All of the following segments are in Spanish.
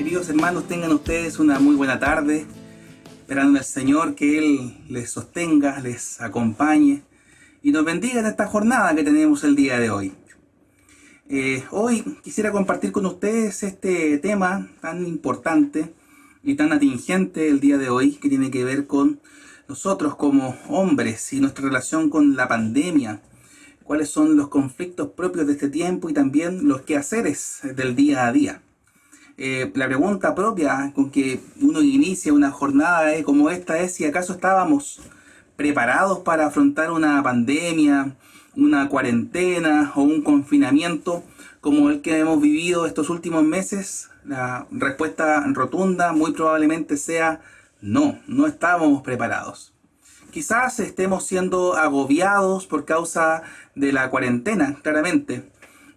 Queridos hermanos, tengan ustedes una muy buena tarde, esperando al Señor que Él les sostenga, les acompañe y nos bendiga en esta jornada que tenemos el día de hoy. Hoy quisiera compartir con ustedes este tema tan importante y tan atingente el día de hoy, que tiene que ver con nosotros como hombres y nuestra relación con la pandemia. Cuáles son los conflictos propios de este tiempo y también los quehaceres del día a día. La pregunta propia con que uno inicia una jornada como esta es si acaso estábamos preparados para afrontar una pandemia, una cuarentena o un confinamiento como el que hemos vivido estos últimos meses. La respuesta rotunda muy probablemente sea no, no estábamos preparados. Quizás estemos siendo agobiados por causa de la cuarentena, claramente.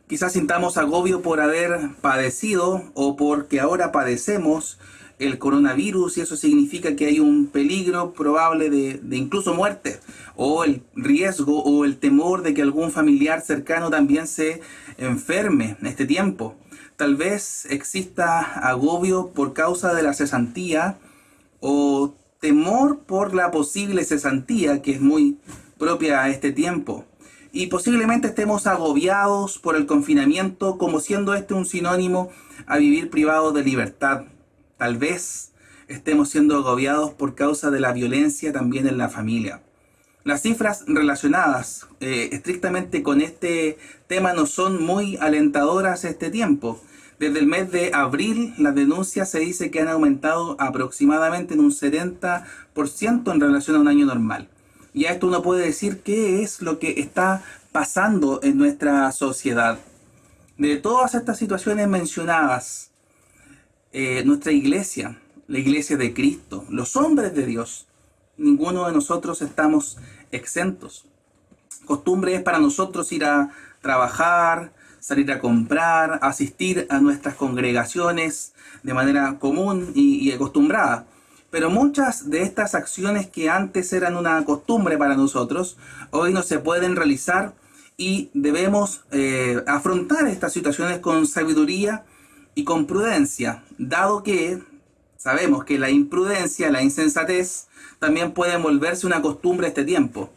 Quizás sintamos agobio por haber padecido o porque ahora padecemos el coronavirus y eso significa que hay un peligro probable de incluso muerte, o el riesgo o el temor de que algún familiar cercano también se enferme en este tiempo. Tal vez exista agobio por causa de la cesantía o temor por la posible cesantía, que es muy propia a este tiempo. Y posiblemente estemos agobiados por el confinamiento, como siendo este un sinónimo a vivir privados de libertad. Tal vez estemos siendo agobiados por causa de la violencia también en la familia. Las cifras relacionadas estrictamente con este tema no son muy alentadoras este tiempo. Desde el mes de abril, las denuncias se dice que han aumentado aproximadamente en un 70% en relación a un año normal. Y a esto uno puede decir qué es lo que está pasando en nuestra sociedad. De todas estas situaciones mencionadas, nuestra iglesia, la iglesia de Cristo, los hombres de Dios, ninguno de nosotros estamos exentos. Costumbre es para nosotros ir a trabajar, salir a comprar, asistir a nuestras congregaciones de manera común y acostumbrada. Pero muchas de estas acciones que antes eran una costumbre para nosotros, hoy no se pueden realizar y debemos afrontar estas situaciones con sabiduría y con prudencia, dado que sabemos que la imprudencia, la insensatez, también puede volverse una costumbre a este tiempo.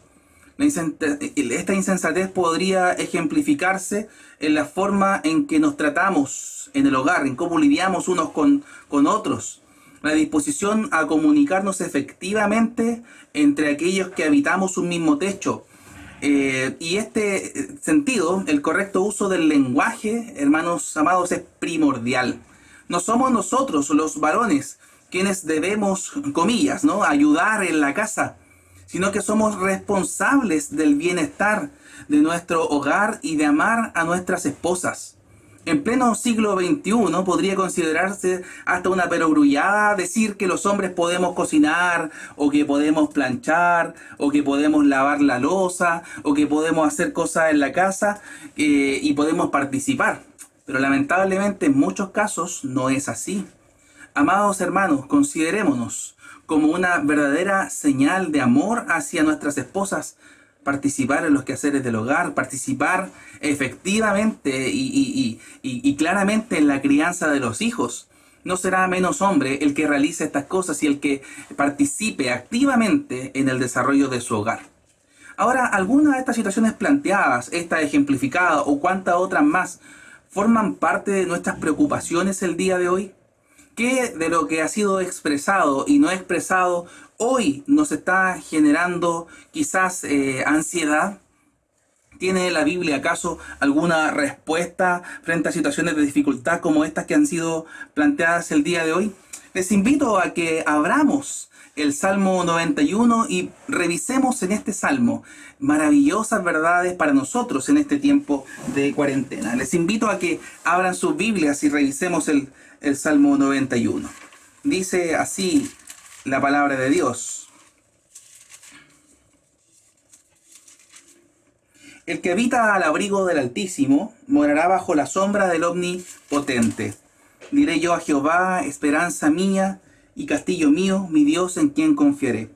Esta insensatez podría ejemplificarse en la forma en que nos tratamos en el hogar, en cómo lidiamos unos con otros. La disposición a comunicarnos efectivamente entre aquellos que habitamos un mismo techo. Y este sentido, el correcto uso del lenguaje, hermanos amados, es primordial. No somos nosotros, los varones, quienes debemos, comillas, ¿no?, ayudar en la casa, sino que somos responsables del bienestar de nuestro hogar y de amar a nuestras esposas. En pleno siglo XXI podría considerarse hasta una perogrullada decir que los hombres podemos cocinar, o que podemos planchar, o que podemos lavar la loza, o que podemos hacer cosas en la casa y podemos participar. Pero lamentablemente en muchos casos no es así. Amados hermanos, considerémonos como una verdadera señal de amor hacia nuestras esposas, participar en los quehaceres del hogar, participar efectivamente y claramente en la crianza de los hijos. No será menos hombre el que realice estas cosas y el que participe activamente en el desarrollo de su hogar. Ahora, algunas de estas situaciones planteadas, esta ejemplificada o cuantas otras más, forman parte de nuestras preocupaciones el día de hoy. ¿Qué de lo que ha sido expresado y no expresado hoy nos está generando quizás ansiedad? ¿Tiene la Biblia acaso alguna respuesta frente a situaciones de dificultad como estas que han sido planteadas el día de hoy? Les invito a que abramos el Salmo 91 y revisemos en este Salmo maravillosas verdades para nosotros en este tiempo de cuarentena. Les invito a que abran sus Biblias y revisemos el Salmo 91. Dice así la palabra de Dios: el que habita al abrigo del Altísimo morará bajo la sombra del Omnipotente. Diré yo a Jehová, esperanza mía y castillo mío, mi Dios en quien confiaré.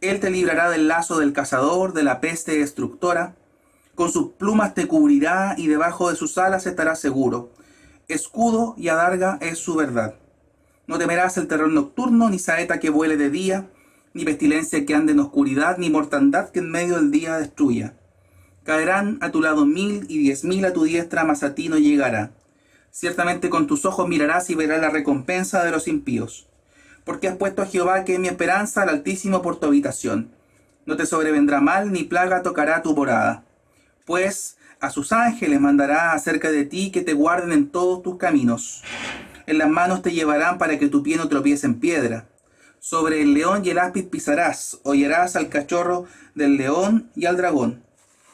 Él te librará del lazo del cazador, de la peste destructora. Con sus plumas te cubrirá y debajo de sus alas estarás seguro. Escudo y adarga es su verdad. No temerás el terror nocturno, ni saeta que vuele de día, ni pestilencia que ande en oscuridad, ni mortandad que en medio del día destruya. Caerán a tu lado 1000 y 10.000 a tu diestra, mas a ti no llegará. Ciertamente con tus ojos mirarás y verás la recompensa de los impíos. Porque has puesto a Jehová, que es mi esperanza, al Altísimo por tu habitación. No te sobrevendrá mal, ni plaga tocará tu morada. Pues a sus ángeles mandará acerca de ti, que te guarden en todos tus caminos. En las manos te llevarán para que tu pie no tropiece en piedra. Sobre el león y el áspid pisarás, hollarás al cachorro del león y al dragón.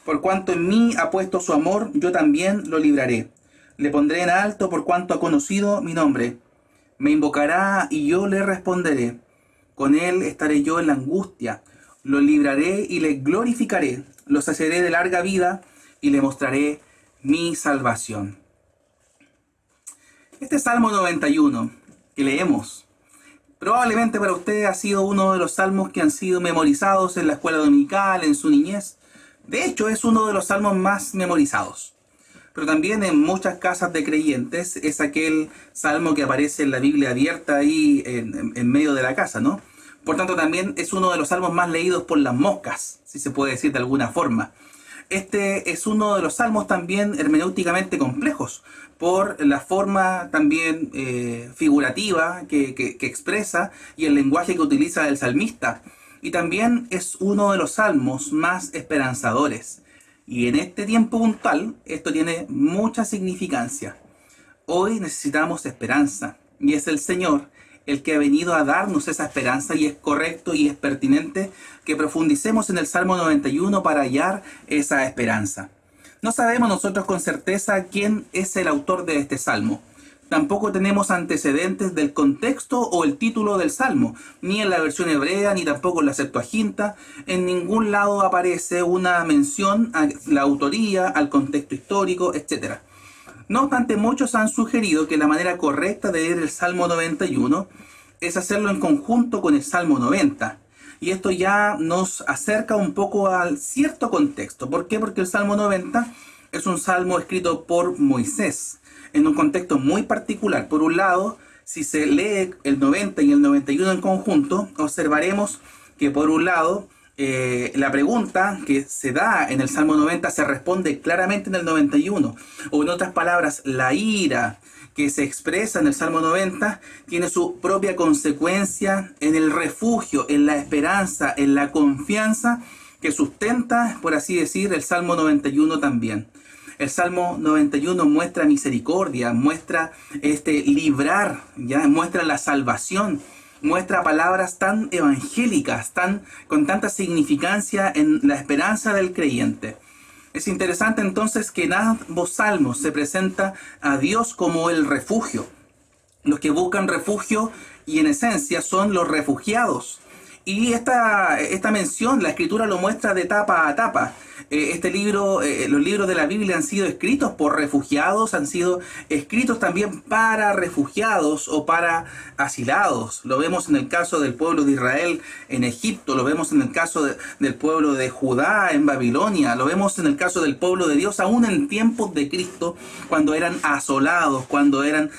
Por cuanto en mí ha puesto su amor, yo también lo libraré. Le pondré en alto por cuanto ha conocido mi nombre. Me invocará y yo le responderé. Con él estaré yo en la angustia. Lo libraré y le glorificaré. Lo saciaré de larga vida y le mostraré mi salvación. Este Salmo 91 que leemos, probablemente para usted ha sido uno de los salmos que han sido memorizados en la escuela dominical, en su niñez. De hecho, es uno de los salmos más memorizados. Pero también en muchas casas de creyentes es aquel salmo que aparece en la Biblia abierta ahí en medio de la casa, ¿no? Por tanto, también es uno de los salmos más leídos por las moscas, si se puede decir de alguna forma. Este es uno de los salmos también hermenéuticamente complejos, por la forma también figurativa que expresa y el lenguaje que utiliza el salmista. Y también es uno de los salmos más esperanzadores. Y en este tiempo puntual, esto tiene mucha significancia. Hoy necesitamos esperanza, y es el Señor el que ha venido a darnos esa esperanza, y es correcto y es pertinente que profundicemos en el Salmo 91 para hallar esa esperanza. No sabemos nosotros con certeza quién es el autor de este Salmo. Tampoco tenemos antecedentes del contexto o el título del Salmo, ni en la versión hebrea, ni tampoco en la Septuaginta. En ningún lado aparece una mención a la autoría, al contexto histórico, etc. No obstante, muchos han sugerido que la manera correcta de leer el Salmo 91 es hacerlo en conjunto con el Salmo 90. Y esto ya nos acerca un poco al cierto contexto. ¿Por qué? Porque el Salmo 90 es un salmo escrito por Moisés, en un contexto muy particular. Por un lado, si se lee el 90 y el 91 en conjunto, observaremos que por un lado, la pregunta que se da en el Salmo 90 se responde claramente en el 91. O en otras palabras, la ira que se expresa en el Salmo 90 tiene su propia consecuencia en el refugio, en la esperanza, en la confianza que sustenta, por así decir, el Salmo 91 también. El Salmo 91 muestra misericordia, muestra librar, ¿ya? Muestra la salvación, muestra palabras tan evangélicas, con tanta significancia en la esperanza del creyente. Es interesante entonces que en ambos salmos se presenta a Dios como el refugio. Los que buscan refugio y en esencia son los refugiados. Y esta mención, la escritura lo muestra de tapa a tapa. Los libros de la Biblia han sido escritos por refugiados, han sido escritos también para refugiados o para asilados. Lo vemos en el caso del pueblo de Israel en Egipto, lo vemos en el caso del pueblo de Judá en Babilonia, lo vemos en el caso del pueblo de Dios aún en tiempos de Cristo, cuando eran asolados, cuando eran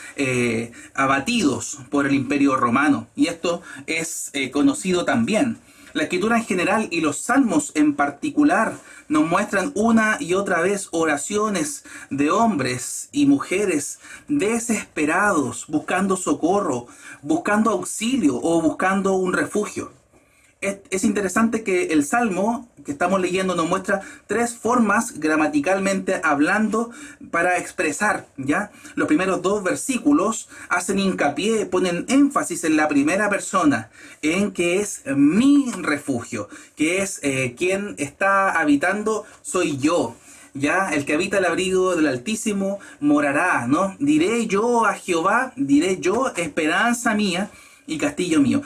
abatidos por el imperio romano. Y esto es conocido también. La escritura en general y los salmos en particular nos muestran una y otra vez oraciones de hombres y mujeres desesperados, buscando socorro, buscando auxilio o buscando un refugio. Es interesante que el Salmo que estamos leyendo nos muestra tres formas gramaticalmente hablando para expresar, ¿ya? Los primeros dos versículos hacen hincapié, ponen énfasis en la primera persona, en que es mi refugio, que es quien está habitando soy yo. Ya, el que habita el abrigo del Altísimo morará, ¿no? Diré yo a Jehová, diré yo, esperanza mía y castillo mío.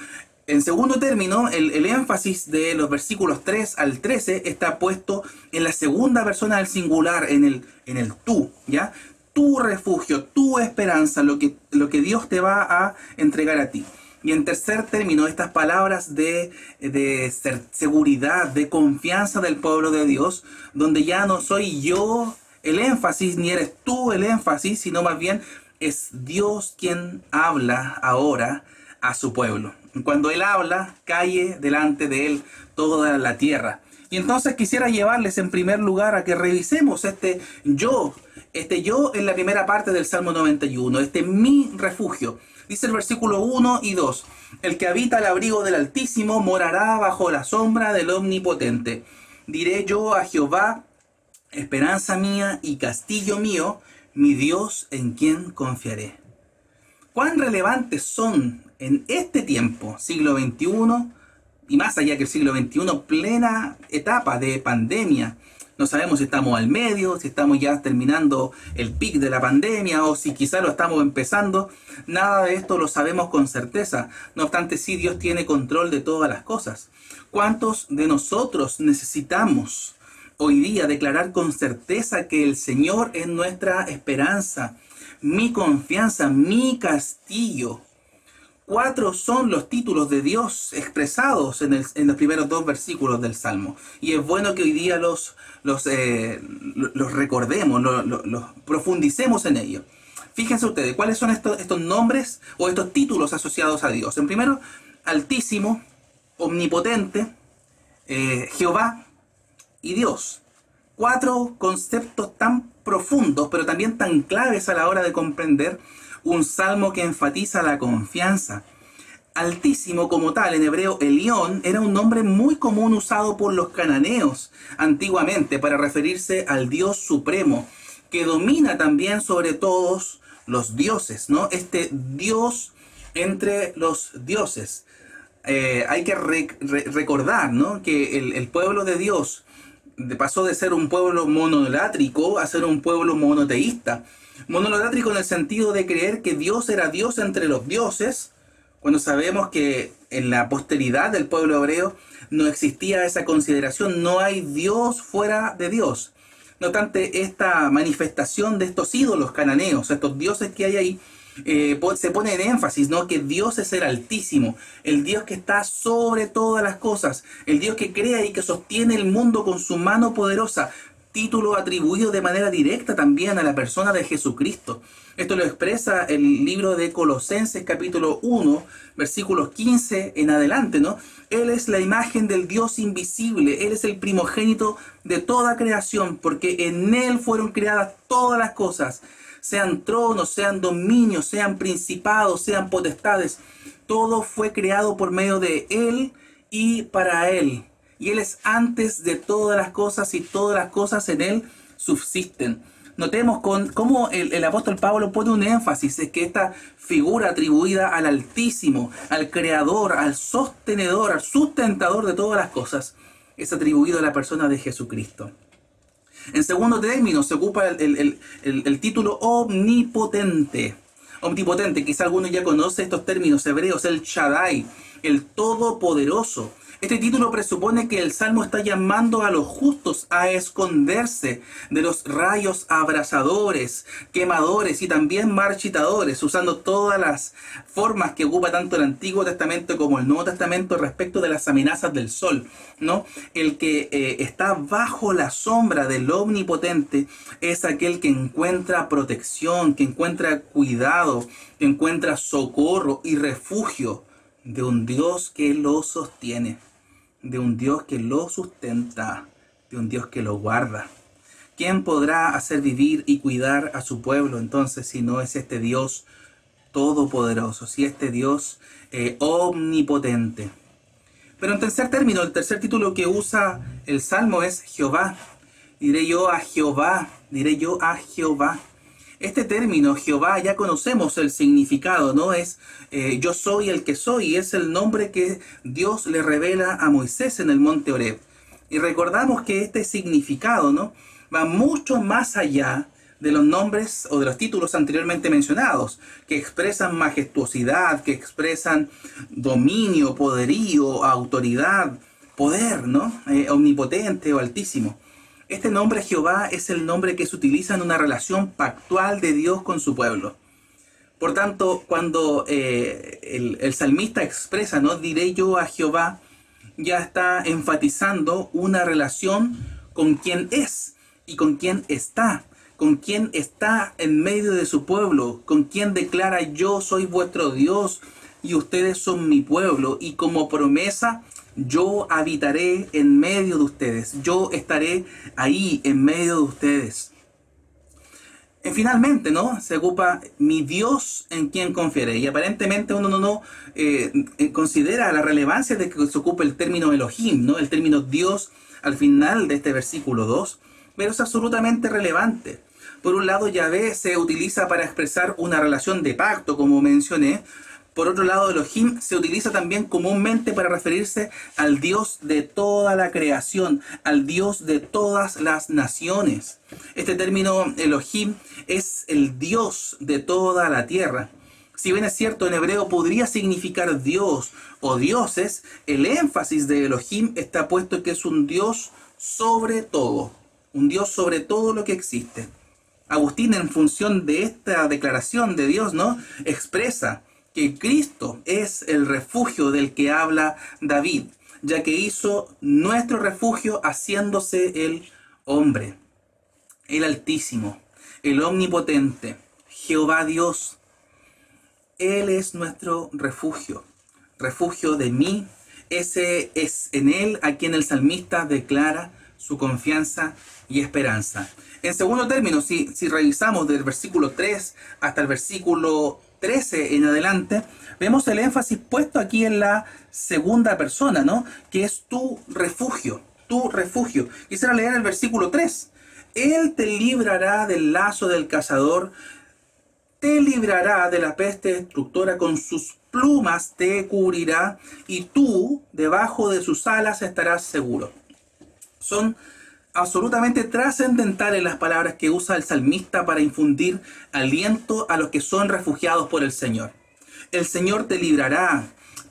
En segundo término, el énfasis de los versículos 3 al 13 está puesto en la segunda persona del singular, en el tú, ¿ya? Tu refugio, tu esperanza, lo que Dios te va a entregar a ti. Y en tercer término, estas palabras de seguridad, de confianza del pueblo de Dios, donde ya no soy yo el énfasis, ni eres tú el énfasis, sino más bien es Dios quien habla ahora a su pueblo. Cuando Él habla, cae delante de Él toda la tierra. Y entonces quisiera llevarles en primer lugar a que revisemos este yo en la primera parte del Salmo 91, mi refugio. Dice el versículo 1 y 2, el que habita al abrigo del Altísimo morará bajo la sombra del Omnipotente. Diré yo a Jehová, esperanza mía y castillo mío, mi Dios en quien confiaré. ¿Cuán relevantes son en este tiempo, siglo XXI, y más allá que el siglo XXI, plena etapa de pandemia? No sabemos si estamos al medio, si estamos ya terminando el pic de la pandemia o si quizá lo estamos empezando. Nada de esto lo sabemos con certeza. No obstante, sí, Dios tiene control de todas las cosas. ¿Cuántos de nosotros necesitamos hoy día declarar con certeza que el Señor es nuestra esperanza, mi confianza, mi castillo? 4 son los títulos de Dios expresados en los primeros 2 versículos del Salmo. Y es bueno que hoy día los recordemos, los profundicemos en ellos. Fíjense ustedes, ¿cuáles son estos nombres o estos títulos asociados a Dios? En primero, Altísimo, Omnipotente, Jehová y Dios. 4 conceptos tan profundos, pero también tan claves a la hora de comprender un salmo que enfatiza la confianza. Altísimo como tal, en hebreo Elión, era un nombre muy común usado por los cananeos antiguamente para referirse al Dios supremo, que domina también sobre todos los dioses, ¿no? Este Dios entre los dioses. Hay que recordar, ¿no?, que el pueblo de Dios pasó de ser un pueblo monolátrico a ser un pueblo monoteísta. Monolátrico en el sentido de creer que Dios era Dios entre los dioses, cuando sabemos que en la posteridad del pueblo hebreo no existía esa consideración, no hay Dios fuera de Dios. No obstante, esta manifestación de estos ídolos cananeos, estos dioses que hay ahí, se pone en énfasis, ¿no?, que Dios es el Altísimo, el Dios que está sobre todas las cosas, el Dios que crea y que sostiene el mundo con su mano poderosa. Título atribuido de manera directa también a la persona de Jesucristo. Esto lo expresa el libro de Colosenses capítulo 1, versículos 15 en adelante, ¿no? Él es la imagen del Dios invisible, Él es el primogénito de toda creación, porque en Él fueron creadas todas las cosas, sean tronos, sean dominios, sean principados, sean potestades. Todo fue creado por medio de Él y para Él. Y Él es antes de todas las cosas y todas las cosas en Él subsisten. Notemos cómo el apóstol Pablo pone un énfasis en que esta figura atribuida al Altísimo, al Creador, al sostenedor, al sustentador de todas las cosas, es atribuido a la persona de Jesucristo. En segundo término se ocupa el título omnipotente. Omnipotente, quizá alguno ya conoce estos términos hebreos, el Shaddai, el Todopoderoso. Este título presupone que el Salmo está llamando a los justos a esconderse de los rayos abrasadores, quemadores y también marchitadores, usando todas las formas que ocupa tanto el Antiguo Testamento como el Nuevo Testamento respecto de las amenazas del sol, ¿no? El que está bajo la sombra del Omnipotente es aquel que encuentra protección, que encuentra cuidado, que encuentra socorro y refugio de un Dios que lo sostiene, de un Dios que lo sustenta, de un Dios que lo guarda. ¿Quién podrá hacer vivir y cuidar a su pueblo entonces si no es este Dios todopoderoso, si este Dios omnipotente? Pero en tercer término, el tercer título que usa el Salmo es Jehová. Diré yo a Jehová, diré yo a Jehová. Este término, Jehová, ya conocemos el significado, ¿no? Es yo soy el que soy, es el nombre que Dios le revela a Moisés en el monte Horeb. Y recordamos que este significado, ¿no?, va mucho más allá de los nombres o de los títulos anteriormente mencionados, que expresan majestuosidad, que expresan dominio, poderío, autoridad, poder, ¿no? Omnipotente o altísimo. Este nombre Jehová es el nombre que se utiliza en una relación pactual de Dios con su pueblo. Por tanto, cuando el salmista expresa, ¿no?, diré yo a Jehová, ya está enfatizando una relación con quien es y con quien está, con quien está en medio de su pueblo, con quien declara: yo soy vuestro Dios y ustedes son mi pueblo, y como promesa, yo habitaré en medio de ustedes, yo estaré ahí en medio de ustedes. Finalmente, ¿no? Se ocupa mi Dios en quien confiaré. Y aparentemente uno no considera la relevancia de que se ocupe el término Elohim, ¿no? El término Dios al final de este versículo 2. Pero es absolutamente relevante. Por un lado, Yahvé se utiliza para expresar una relación de pacto, como mencioné. Por otro lado, Elohim se utiliza también comúnmente para referirse al Dios de toda la creación, al Dios de todas las naciones. Este término Elohim es el Dios de toda la tierra. Si bien es cierto, en hebreo podría significar Dios o dioses, el énfasis de Elohim está puesto en que es un Dios sobre todo, un Dios sobre todo lo que existe. Agustín, en función de esta declaración de Dios, ¿no?, expresa que Cristo es el refugio del que habla David, ya que hizo nuestro refugio haciéndose el hombre, el Altísimo, el Omnipotente, Jehová Dios. Él es nuestro refugio, refugio de mí. Ese es en Él a quien el salmista declara su confianza y esperanza. En segundo término, si revisamos del versículo 3 hasta el versículo 13 en adelante, vemos el énfasis puesto aquí en la segunda persona, ¿no?, que es tu refugio, tu refugio. Quisiera leer el versículo 3. Él te librará del lazo del cazador, te librará de la peste destructora, con sus plumas te cubrirá, y tú debajo de sus alas estarás seguro. Son absolutamente trascendentales las palabras que usa el salmista para infundir aliento a los que son refugiados por el Señor. El Señor te librará,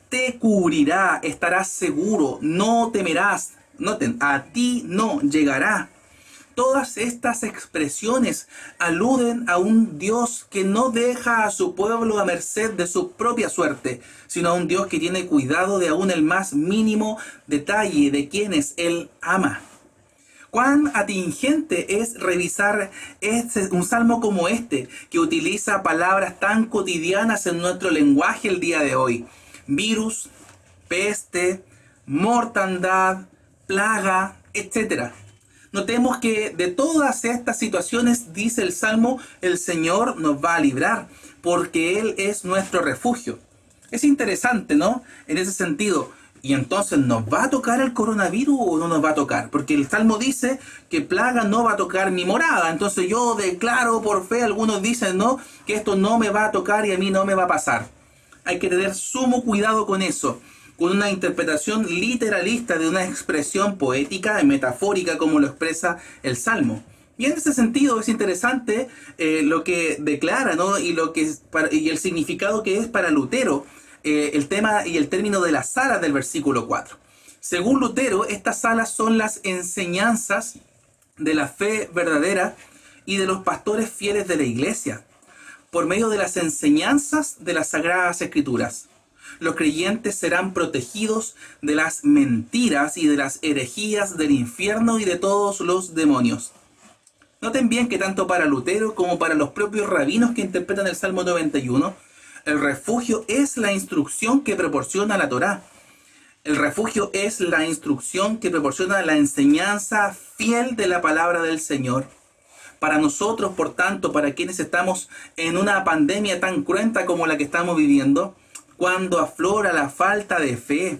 te cubrirá, estarás seguro, no temerás. Noten, a ti no llegará. Todas estas expresiones aluden a un Dios que no deja a su pueblo a merced de su propia suerte, sino a un Dios que tiene cuidado de aún el más mínimo detalle de quienes Él ama. Cuán atingente es revisar un salmo como este, que utiliza palabras tan cotidianas en nuestro lenguaje el día de hoy. Virus, peste, mortandad, plaga, etc. Notemos que de todas estas situaciones, dice el Salmo, el Señor nos va a librar, porque Él es nuestro refugio. Es interesante, ¿no?, en ese sentido. Y entonces, ¿nos va a tocar el coronavirus o no nos va a tocar? Porque el Salmo dice que plaga no va a tocar mi morada. Entonces yo declaro por fe, algunos dicen, ¿no?, que esto no me va a tocar y a mí no me va a pasar. Hay que tener sumo cuidado con eso, con una interpretación literalista de una expresión poética y metafórica como lo expresa el Salmo. Y en ese sentido es interesante lo que declara, ¿no?, y el significado que es para Lutero el tema y el término de las alas del versículo 4. Según Lutero, estas alas son las enseñanzas de la fe verdadera y de los pastores fieles de la iglesia, por medio de las enseñanzas de las Sagradas Escrituras. Los creyentes serán protegidos de las mentiras y de las herejías del infierno y de todos los demonios. Noten bien que tanto para Lutero como para los propios rabinos que interpretan el Salmo 91, el refugio es la instrucción que proporciona la Torá. El refugio es la instrucción que proporciona la enseñanza fiel de la palabra del Señor. Para nosotros, por tanto, para quienes estamos en una pandemia tan cruenta como la que estamos viviendo, cuando aflora la falta de fe,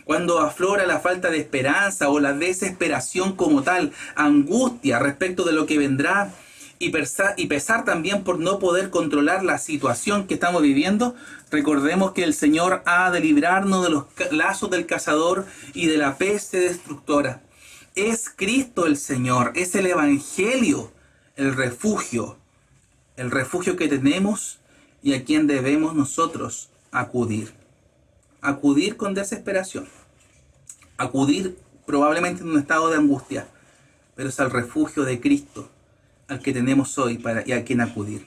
cuando aflora la falta de esperanza o la desesperación como tal, angustia respecto de lo que vendrá, y pesar también por no poder controlar la situación que estamos viviendo, recordemos que el Señor ha de librarnos de los lazos del cazador y de la peste destructora. Es Cristo el Señor, es el Evangelio, el refugio que tenemos y a quien debemos nosotros acudir. Acudir con desesperación, acudir probablemente en un estado de angustia, pero es al refugio de Cristo al que tenemos hoy y a quien acudir.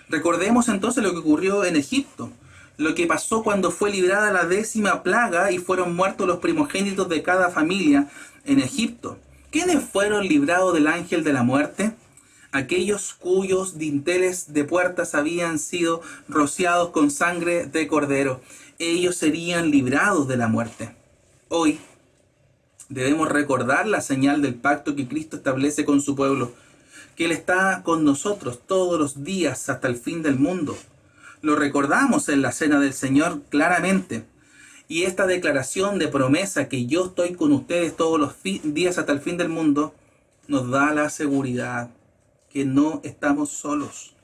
Recordemos entonces lo que ocurrió en Egipto, lo que pasó cuando fue librada la 10ª plaga y fueron muertos los primogénitos de cada familia en Egipto. ¿Quiénes fueron librados del ángel de la muerte? aquellos cuyos dinteles de puertas habían sido rociados con sangre de cordero. Ellos serían librados de la muerte. Hoy debemos recordar la señal del pacto que Cristo establece con su pueblo, que Él está con nosotros todos los días hasta el fin del mundo. Lo recordamos en la cena del Señor claramente. Y esta declaración de promesa, que yo estoy con ustedes todos los días hasta el fin del mundo, nos da la seguridad que no estamos solos,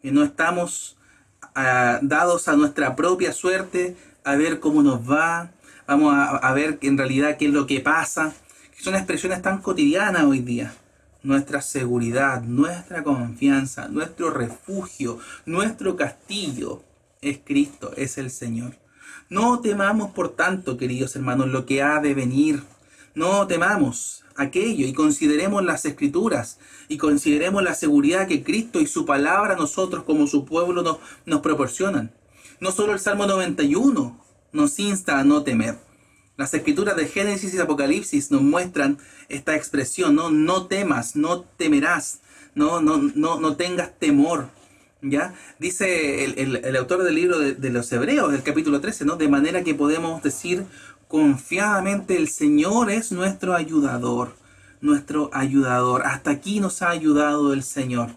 que no estamos dados a nuestra propia suerte, a ver cómo nos va, vamos a ver en realidad qué es lo que pasa, que son expresiones tan cotidianas hoy día. Nuestra seguridad, nuestra confianza, nuestro refugio, nuestro castillo es Cristo, es el Señor. No temamos, por tanto, queridos hermanos, lo que ha de venir. No temamos aquello y consideremos las Escrituras y consideremos la seguridad que Cristo y su palabra a nosotros como su pueblo nos proporcionan. No solo el Salmo 91 nos insta a no temer. Las Escrituras de Génesis y Apocalipsis nos muestran esta expresión, no temas, no temerás, no tengas temor. ¿Ya? Dice el autor del libro de los Hebreos, del capítulo 13, ¿no? De manera que podemos decir confiadamente, el Señor es nuestro ayudador, nuestro ayudador. Hasta aquí nos ha ayudado el Señor.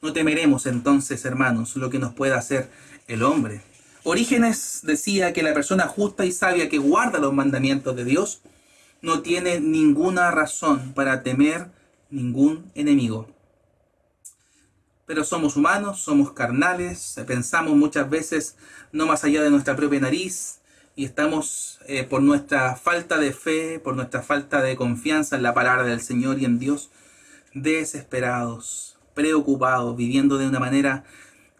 No temeremos entonces, hermanos, lo que nos pueda hacer el hombre. Orígenes decía que la persona justa y sabia que guarda los mandamientos de Dios no tiene ninguna razón para temer ningún enemigo. Pero somos humanos, somos carnales, pensamos muchas veces no más allá de nuestra propia nariz y estamos por nuestra falta de fe, por nuestra falta de confianza en la palabra del Señor y en Dios, desesperados, preocupados, viviendo de una manera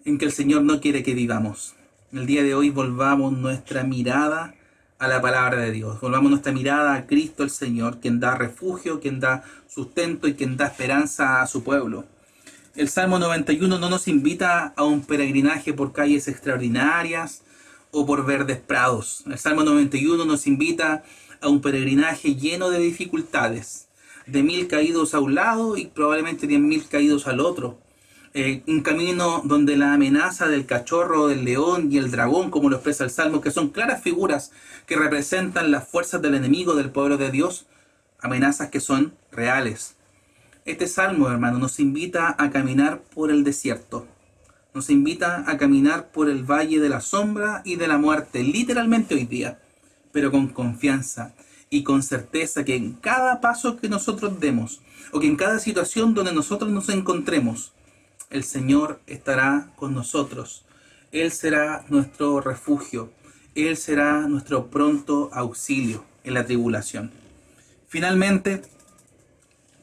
en que el Señor no quiere que vivamos. El día de hoy volvamos nuestra mirada a la palabra de Dios, volvamos nuestra mirada a Cristo el Señor, quien da refugio, quien da sustento y quien da esperanza a su pueblo. El Salmo 91 no nos invita a un peregrinaje por calles extraordinarias o por verdes prados. El Salmo 91 nos invita a un peregrinaje lleno de dificultades, de 1000 caídos a un lado y probablemente 10.000 caídos al otro. Un camino donde la amenaza del cachorro, del león y el dragón, como lo expresa el Salmo, que son claras figuras que representan las fuerzas del enemigo del pueblo de Dios, amenazas que son reales. Este salmo, hermano, nos invita a caminar por el desierto. Nos invita a caminar por el valle de la sombra y de la muerte, literalmente hoy día, pero con confianza y con certeza que en cada paso que nosotros demos, o que en cada situación donde nosotros nos encontremos, el Señor estará con nosotros. Él será nuestro refugio. Él será nuestro pronto auxilio en la tribulación. Finalmente,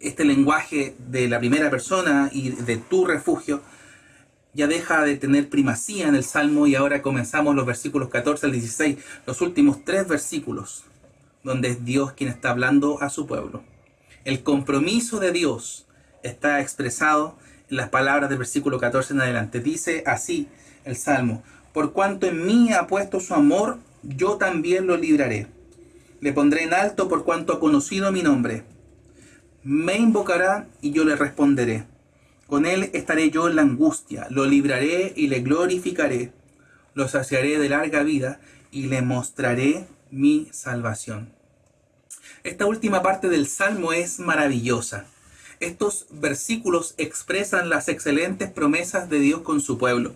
este lenguaje de la primera persona y de tu refugio ya deja de tener primacía en el Salmo y ahora comenzamos los versículos 14 al 16, los últimos 3 versículos, donde es Dios quien está hablando a su pueblo. El compromiso de Dios está expresado en las palabras del versículo 14 en adelante. Dice así el Salmo: por cuanto en mí ha puesto su amor, yo también lo libraré. Le pondré en alto por cuanto ha conocido mi nombre. Me invocará y yo le responderé. Con él estaré yo en la angustia, lo libraré y le glorificaré. Lo saciaré de larga vida y le mostraré mi salvación. Esta última parte del Salmo es maravillosa. Estos versículos expresan las excelentes promesas de Dios con su pueblo.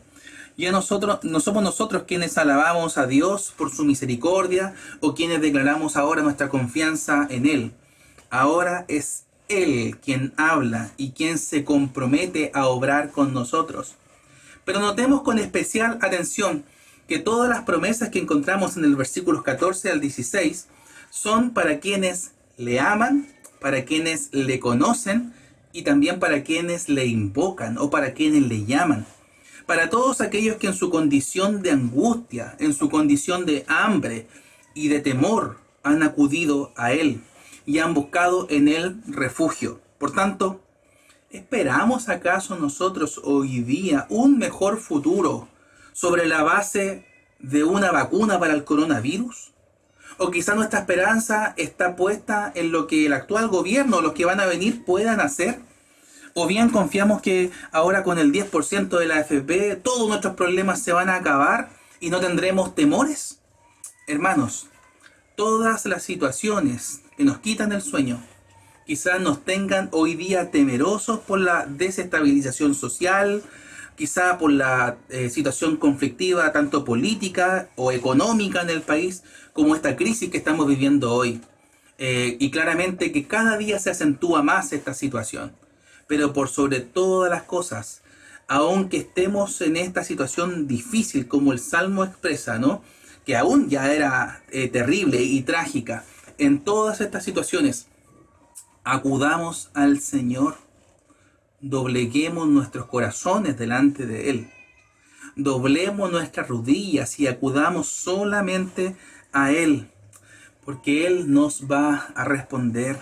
Ya nosotros no somos nosotros quienes alabamos a Dios por su misericordia o quienes declaramos ahora nuestra confianza en Él. Ahora es Él quien habla y quien se compromete a obrar con nosotros. Pero notemos con especial atención que todas las promesas que encontramos en el versículos 14 al 16 son para quienes le aman, para quienes le conocen y también para quienes le invocan o para quienes le llaman. Para todos aquellos que en su condición de angustia, en su condición de hambre y de temor han acudido a Él y han buscado en Él refugio. Por tanto, ¿esperamos acaso nosotros hoy día un mejor futuro sobre la base de una vacuna para el coronavirus? ¿O quizá nuestra esperanza está puesta en lo que el actual gobierno o los que van a venir puedan hacer? O bien confiamos que ahora con el 10% de la AFP todos nuestros problemas se van a acabar y no tendremos temores. Hermanos, todas las situaciones que nos quitan el sueño quizás nos tengan hoy día temerosos por la desestabilización social, quizá por la situación conflictiva tanto política o económica en el país, como esta crisis que estamos viviendo hoy. Y claramente que cada día se acentúa más esta situación. Pero por sobre todas las cosas, aunque estemos en esta situación difícil como el Salmo expresa, ¿no? Que aún ya era terrible y trágica, en todas estas situaciones, acudamos al Señor, dobleguemos nuestros corazones delante de Él, doblemos nuestras rodillas y acudamos solamente a Él, porque Él nos va a responder.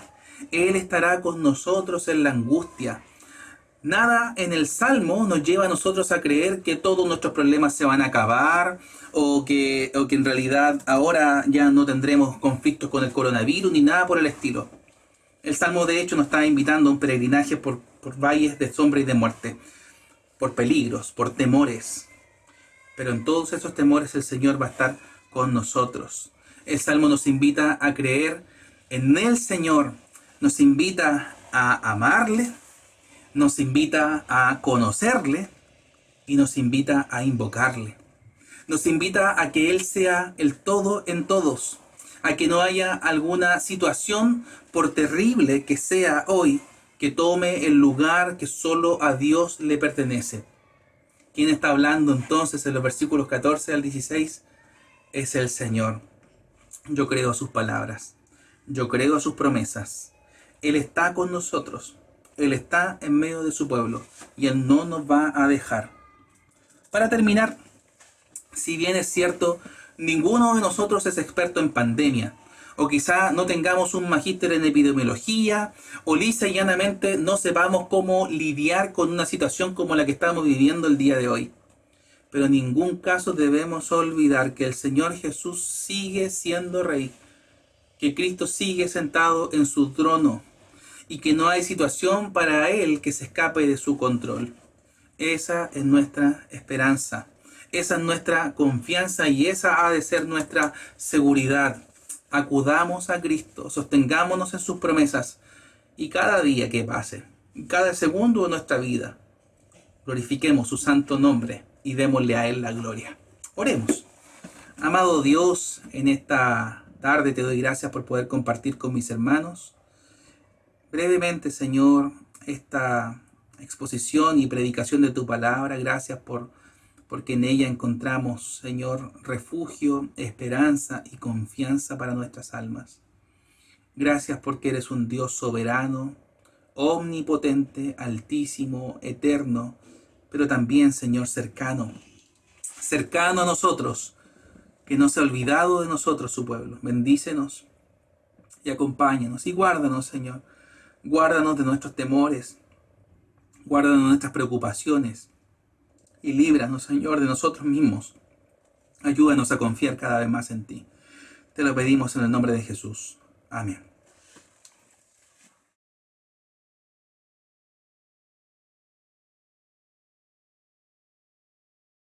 Él estará con nosotros en la angustia. Nada en el Salmo nos lleva a nosotros a creer que todos nuestros problemas se van a acabar o que en realidad ahora ya no tendremos conflictos con el coronavirus ni nada por el estilo. El Salmo de hecho nos está invitando a un peregrinaje por valles de sombra y de muerte, por peligros, por temores. Pero en todos esos temores el Señor va a estar con nosotros. El Salmo nos invita a creer en el Señor, nos invita a amarle, nos invita a conocerle y nos invita a invocarle. Nos invita a que Él sea el todo en todos, a que no haya alguna situación, por terrible que sea hoy, que tome el lugar que solo a Dios le pertenece. ¿Quién está hablando entonces en los versículos 14 al 16? Es el Señor. Yo creo a sus palabras, yo creo a sus promesas. Él está con nosotros, Él está en medio de su pueblo y Él no nos va a dejar. Para terminar, si bien es cierto, ninguno de nosotros es experto en pandemia, o quizá no tengamos un magíster en epidemiología, o lisa y llanamente no sepamos cómo lidiar con una situación como la que estamos viviendo el día de hoy. Pero en ningún caso debemos olvidar que el Señor Jesús sigue siendo Rey, que Cristo sigue sentado en su trono y que no hay situación para Él que se escape de su control. Esa es nuestra esperanza, esa es nuestra confianza y esa ha de ser nuestra seguridad. Acudamos a Cristo, sostengámonos en sus promesas y cada día que pase, cada segundo de nuestra vida, glorifiquemos su santo nombre y démosle a Él la gloria. Oremos. Amado Dios, en esta tarde te doy gracias por poder compartir con mis hermanos brevemente, Señor, esta exposición y predicación de tu palabra. Gracias porque en ella encontramos, Señor, refugio, esperanza y confianza para nuestras almas. Gracias porque eres un Dios soberano, omnipotente, altísimo, eterno, pero también, Señor, cercano a nosotros, que no se ha olvidado de nosotros su pueblo. Bendícenos y acompáñanos y guárdanos, Señor. Guárdanos de nuestros temores, guárdanos de nuestras preocupaciones y líbranos, Señor, de nosotros mismos. Ayúdanos a confiar cada vez más en ti. Te lo pedimos en el nombre de Jesús. Amén.